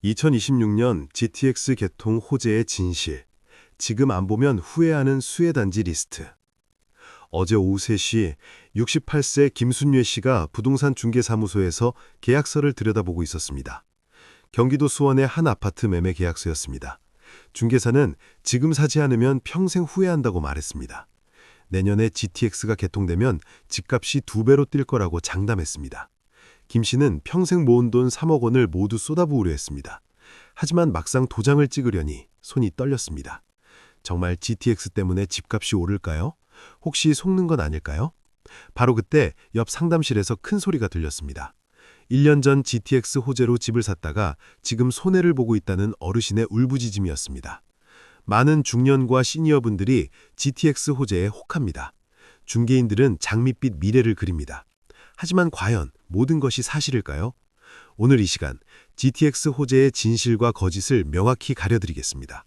2026년 GTX 개통 호재의 진실. 지금 안 보면 후회하는 수혜단지 리스트. 어제 오후 3시 68세 김순례 씨가 부동산 중개사무소에서 계약서를 들여다보고 있었습니다. 경기도 수원의 한 아파트 매매 계약서였습니다. 중개사는 지금 사지 않으면 평생 후회한다고 말했습니다. 내년에 GTX가 개통되면 집값이 2배로 뛸 거라고 장담했습니다. 김 씨는 평생 모은 돈 3억 원을 모두 쏟아부으려 했습니다. 하지만 막상 도장을 찍으려니 손이 떨렸습니다. 정말 GTX 때문에 집값이 오를까요? 혹시 속는 건 아닐까요? 바로 그때 옆 상담실에서 큰 소리가 들렸습니다. 1년 전 GTX 호재로 집을 샀다가 지금 손해를 보고 있다는 어르신의 울부짖음이었습니다. 많은 중년과 시니어분들이 GTX 호재에 혹합니다. 중개인들은 장밋빛 미래를 그립니다. 하지만 과연 모든 것이 사실일까요? 오늘 이 시간 GTX 호재의 진실과 거짓을 명확히 가려드리겠습니다.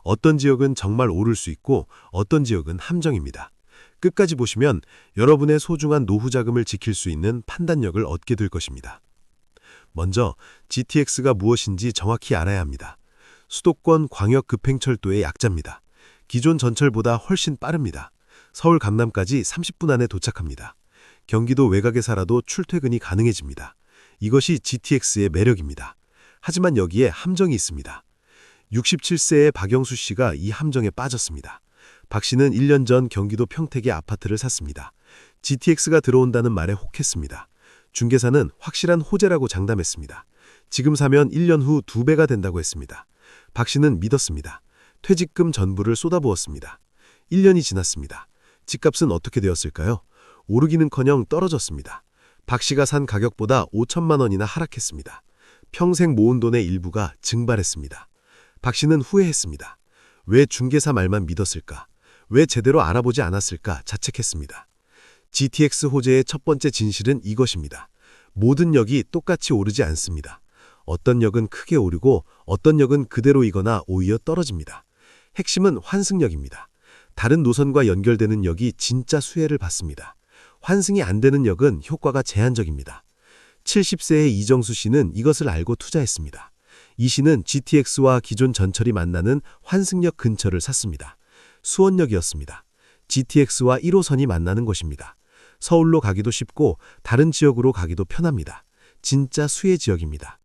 어떤 지역은 정말 오를 수 있고 어떤 지역은 함정입니다. 끝까지 보시면 여러분의 소중한 노후 자금을 지킬 수 있는 판단력을 얻게 될 것입니다. 먼저 GTX가 무엇인지 정확히 알아야 합니다. 수도권 광역급행철도의 약자입니다. 기존 전철보다 훨씬 빠릅니다. 서울 강남까지 30분 안에 도착합니다. 경기도 외곽에 살아도 출퇴근이 가능해집니다. 이것이 GTX의 매력입니다. 하지만 여기에 함정이 있습니다. 67세의 박영수 씨가 이 함정에 빠졌습니다. 박 씨는 1년 전 경기도 평택의 아파트를 샀습니다. GTX가 들어온다는 말에 혹했습니다. 중개사는 확실한 호재라고 장담했습니다. 지금 사면 1년 후 2배가 된다고 했습니다. 박 씨는 믿었습니다. 퇴직금 전부를 쏟아부었습니다. 1년이 지났습니다. 집값은 어떻게 되었을까요? 오르기는커녕 떨어졌습니다. 박 씨가 산 가격보다 5천만 원이나 하락했습니다. 평생 모은 돈의 일부가 증발했습니다. 박 씨는 후회했습니다. 왜 중개사 말만 믿었을까? 왜 제대로 알아보지 않았을까 자책했습니다. GTX 호재의 첫 번째 진실은 이것입니다. 모든 역이 똑같이 오르지 않습니다. 어떤 역은 크게 오르고 어떤 역은 그대로이거나 오히려 떨어집니다. 핵심은 환승역입니다. 다른 노선과 연결되는 역이 진짜 수혜를 받습니다. 환승이 안 되는 역은 효과가 제한적입니다. 70세의 이정수 씨는 이것을 알고 투자했습니다. 이 씨는 GTX와 기존 전철이 만나는 환승역 근처를 샀습니다. 수원역이었습니다. GTX와 1호선이 만나는 곳입니다. 서울로 가기도 쉽고 다른 지역으로 가기도 편합니다. 진짜 수혜 지역입니다.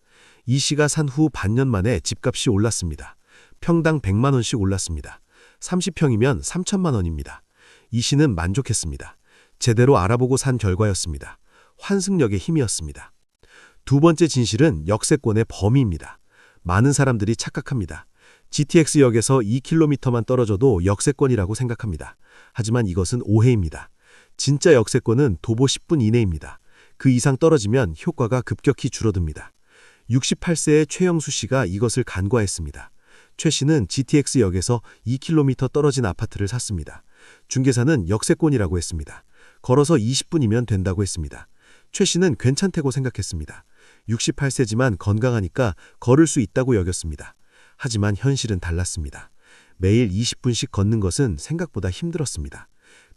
이 씨가 산 후 반년 만에 집값이 올랐습니다. 평당 100만 원씩 올랐습니다. 30평이면 3천만 원입니다. 이 씨는 만족했습니다. 제대로 알아보고 산 결과였습니다. 환승역의 힘이었습니다. 두 번째 진실은 역세권의 범위입니다. 많은 사람들이 착각합니다. GTX역에서 2km만 떨어져도 역세권이라고 생각합니다. 하지만 이것은 오해입니다. 진짜 역세권은 도보 10분 이내입니다. 그 이상 떨어지면 효과가 급격히 줄어듭니다. 68세의 최영수 씨가 이것을 간과했습니다. 최 씨는 GTX역에서 2km 떨어진 아파트를 샀습니다. 중개사는 역세권이라고 했습니다. 걸어서 20분이면 된다고 했습니다. 최 씨는 괜찮다고 생각했습니다. 68세지만 건강하니까 걸을 수 있다고 여겼습니다. 하지만 현실은 달랐습니다. 매일 20분씩 걷는 것은 생각보다 힘들었습니다.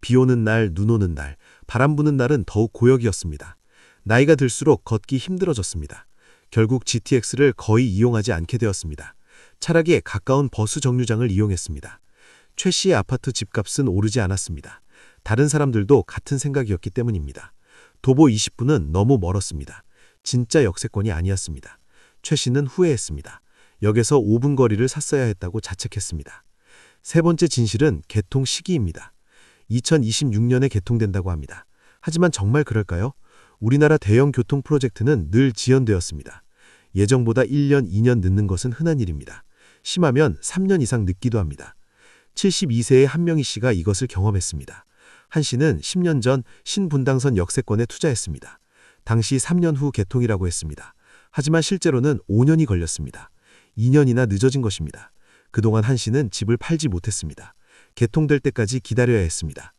비 오는 날, 눈 오는 날, 바람 부는 날은 더욱 고역이었습니다. 나이가 들수록 걷기 힘들어졌습니다. 결국 GTX를 거의 이용하지 않게 되었습니다. 차라리 가까운 버스 정류장을 이용했습니다. 최 씨의 아파트 집값은 오르지 않았습니다. 다른 사람들도 같은 생각이었기 때문입니다. 도보 20분은 너무 멀었습니다. 진짜 역세권이 아니었습니다. 최 씨는 후회했습니다. 역에서 5분 거리를 샀어야 했다고 자책했습니다. 세 번째 진실은 개통 시기입니다. 2026년에 개통된다고 합니다. 하지만 정말 그럴까요? 우리나라 대형 교통 프로젝트는 늘 지연되었습니다. 예정보다 1년, 2년 늦는 것은 흔한 일입니다. 심하면 3년 이상 늦기도 합니다. 72세의 한명희 씨가 이것을 경험했습니다. 한 씨는 10년 전 신분당선 역세권에 투자했습니다. 당시 3년 후 개통이라고 했습니다. 하지만 실제로는 5년이 걸렸습니다. 2년이나 늦어진 것입니다. 그동안 한 씨는 집을 팔지 못했습니다. 개통될 때까지 기다려야 했습니다.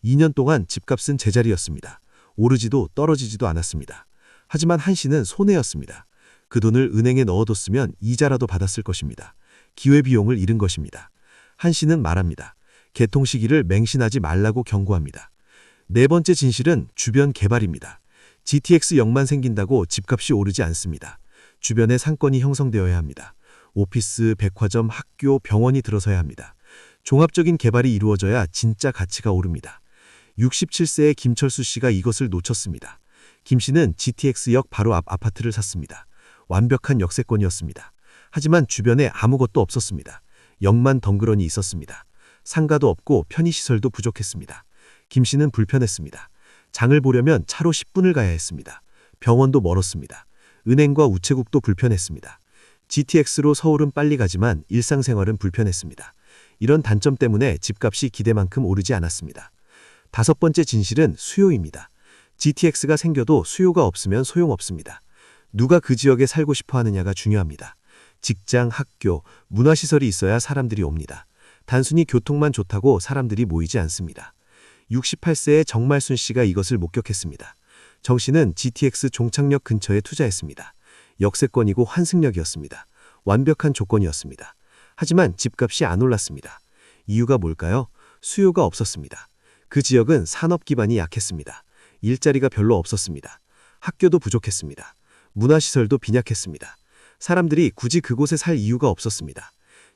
2년 동안 집값은 제자리였습니다. 오르지도 떨어지지도 않았습니다. 하지만 한 씨는 손해였습니다. 그 돈을 은행에 넣어뒀으면 이자라도 받았을 것입니다. 기회비용을 잃은 것입니다. 한 씨는 말합니다. 개통 시기를 맹신하지 말라고 경고합니다. 네 번째 진실은 주변 개발입니다. GTX역만 생긴다고 집값이 오르지 않습니다. 주변에 상권이 형성되어야 합니다. 오피스, 백화점, 학교, 병원이 들어서야 합니다. 종합적인 개발이 이루어져야 진짜 가치가 오릅니다. 67세의 김철수 씨가 이것을 놓쳤습니다. 김 씨는 GTX역 바로 앞 아파트를 샀습니다. 완벽한 역세권이었습니다. 하지만 주변에 아무것도 없었습니다. 역만 덩그러니 있었습니다. 상가도 없고 편의시설도 부족했습니다. 김 씨는 불편했습니다. 장을 보려면 차로 10분을 가야 했습니다. 병원도 멀었습니다. 은행과 우체국도 불편했습니다. GTX로 서울은 빨리 가지만 일상생활은 불편했습니다. 이런 단점 때문에 집값이 기대만큼 오르지 않았습니다. 다섯 번째 진실은 수요입니다. GTX가 생겨도 수요가 없으면 소용없습니다. 누가 그 지역에 살고 싶어 하느냐가 중요합니다. 직장, 학교, 문화시설이 있어야 사람들이 옵니다. 단순히 교통만 좋다고 사람들이 모이지 않습니다. 68세의 정말순 씨가 이것을 목격했습니다. 정 씨는 GTX 종착역 근처에 투자했습니다. 역세권이고 환승역이었습니다. 완벽한 조건이었습니다. 하지만 집값이 안 올랐습니다. 이유가 뭘까요? 수요가 없었습니다. 그 지역은 산업 기반이 약했습니다. 일자리가 별로 없었습니다. 학교도 부족했습니다. 문화시설도 빈약했습니다. 사람들이 굳이 그곳에 살 이유가 없었습니다.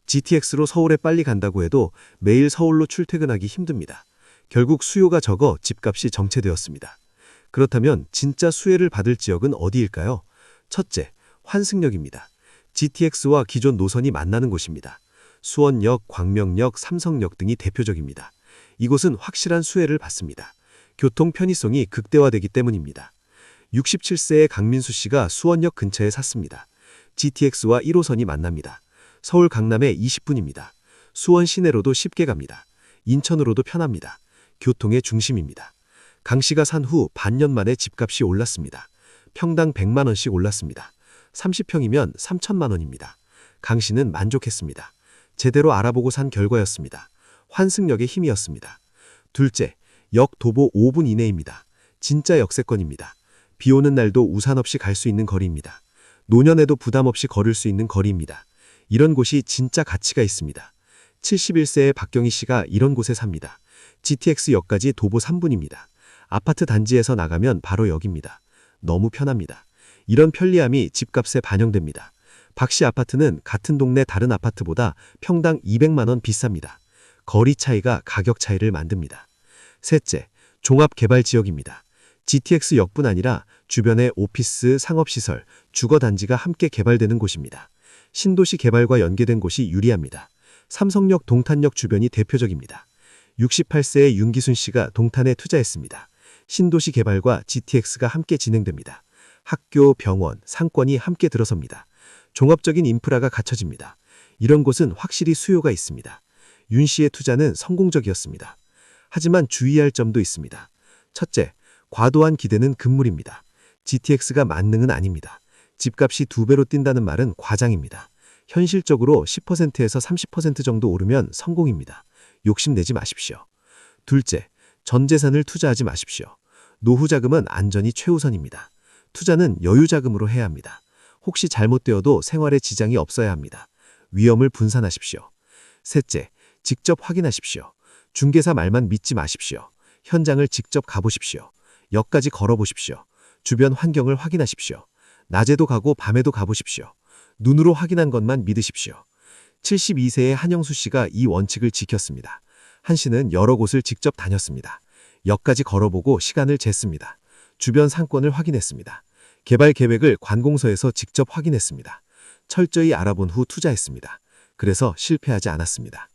GTX로 서울에 빨리 간다고 해도 매일 서울로 출퇴근하기 힘듭니다. 결국 수요가 적어 집값이 정체되었습니다. 그렇다면 진짜 수혜를 받을 지역은 어디일까요? 첫째, 환승역입니다. GTX와 기존 노선이 만나는 곳입니다. 수원역, 광명역, 삼성역 등이 대표적입니다. 이곳은 확실한 수혜를 받습니다. 교통 편의성이 극대화되기 때문입니다. 67세의 강민수 씨가 수원역 근처에 샀습니다. GTX와 1호선이 만납니다. 서울 강남에 20분입니다. 수원 시내로도 쉽게 갑니다. 인천으로도 편합니다. 교통의 중심입니다. 강 씨가 산 후 반년 만에 집값이 올랐습니다. 평당 100만 원씩 올랐습니다. 30평이면 3천만 원입니다. 강 씨는 만족했습니다. 제대로 알아보고 산 결과였습니다. 환승역의 힘이었습니다. 둘째, 역 도보 5분 이내입니다. 진짜 역세권입니다. 비 오는 날도 우산 없이 갈 수 있는 거리입니다. 노년에도 부담 없이 걸을 수 있는 거리입니다. 이런 곳이 진짜 가치가 있습니다. 71세의 박경희 씨가 이런 곳에 삽니다. GTX역까지 도보 3분입니다. 아파트 단지에서 나가면 바로 역입니다. 너무 편합니다. 이런 편리함이 집값에 반영됩니다. 박 씨 아파트는 같은 동네 다른 아파트보다 평당 200만 원 비쌉니다. 거리 차이가 가격 차이를 만듭니다. 셋째, 종합개발지역입니다. GTX역뿐 아니라 주변의 오피스, 상업시설, 주거단지가 함께 개발되는 곳입니다. 신도시 개발과 연계된 곳이 유리합니다. 삼성역, 동탄역 주변이 대표적입니다. 68세의 윤기순 씨가 동탄에 투자했습니다. 신도시 개발과 GTX가 함께 진행됩니다. 학교, 병원, 상권이 함께 들어섭니다. 종합적인 인프라가 갖춰집니다. 이런 곳은 확실히 수요가 있습니다. 윤 씨의 투자는 성공적이었습니다. 하지만 주의할 점도 있습니다. 첫째, 과도한 기대는 금물입니다. GTX가 만능은 아닙니다. 집값이 2배로 뛴다는 말은 과장입니다. 현실적으로 10%에서 30% 정도 오르면 성공입니다. 욕심내지 마십시오. 둘째, 전 재산을 투자하지 마십시오. 노후 자금은 안전이 최우선입니다. 투자는 여유 자금으로 해야 합니다. 혹시 잘못되어도 생활에 지장이 없어야 합니다. 위험을 분산하십시오. 셋째, 직접 확인하십시오. 중개사 말만 믿지 마십시오. 현장을 직접 가보십시오. 역까지 걸어보십시오. 주변 환경을 확인하십시오. 낮에도 가고 밤에도 가보십시오. 눈으로 확인한 것만 믿으십시오. 72세의 한영수 씨가 이 원칙을 지켰습니다. 한 씨는 여러 곳을 직접 다녔습니다. 역까지 걸어보고 시간을 쟀습니다. 주변 상권을 확인했습니다. 개발 계획을 관공서에서 직접 확인했습니다. 철저히 알아본 후 투자했습니다. 그래서 실패하지 않았습니다.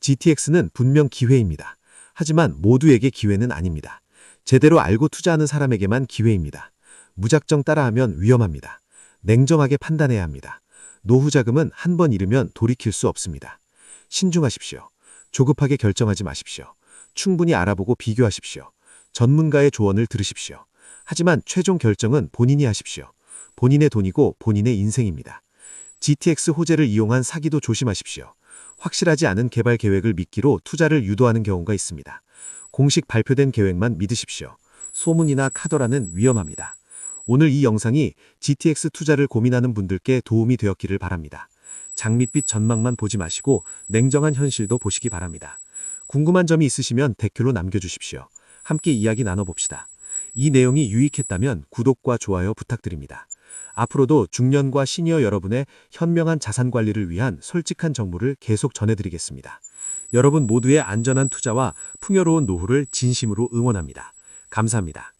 GTX는 분명 기회입니다. 하지만 모두에게 기회는 아닙니다. 제대로 알고 투자하는 사람에게만 기회입니다. 무작정 따라하면 위험합니다. 냉정하게 판단해야 합니다. 노후 자금은 한 번 잃으면 돌이킬 수 없습니다. 신중하십시오. 조급하게 결정하지 마십시오. 충분히 알아보고 비교하십시오. 전문가의 조언을 들으십시오. 하지만 최종 결정은 본인이 하십시오. 본인의 돈이고 본인의 인생입니다. GTX 호재를 이용한 사기도 조심하십시오. 확실하지 않은 개발 계획을 미끼로 투자를 유도하는 경우가 있습니다. 공식 발표된 계획만 믿으십시오. 소문이나 카더라는 위험합니다. 오늘 이 영상이 GTX 투자를 고민하는 분들께 도움이 되었기를 바랍니다. 장밋빛 전망만 보지 마시고 냉정한 현실도 보시기 바랍니다. 궁금한 점이 있으시면 댓글로 남겨주십시오. 함께 이야기 나눠봅시다. 이 내용이 유익했다면 구독과 좋아요 부탁드립니다. 앞으로도 중년과 시니어 여러분의 현명한 자산 관리를 위한 솔직한 정보를 계속 전해드리겠습니다. 여러분 모두의 안전한 투자와 풍요로운 노후를 진심으로 응원합니다. 감사합니다.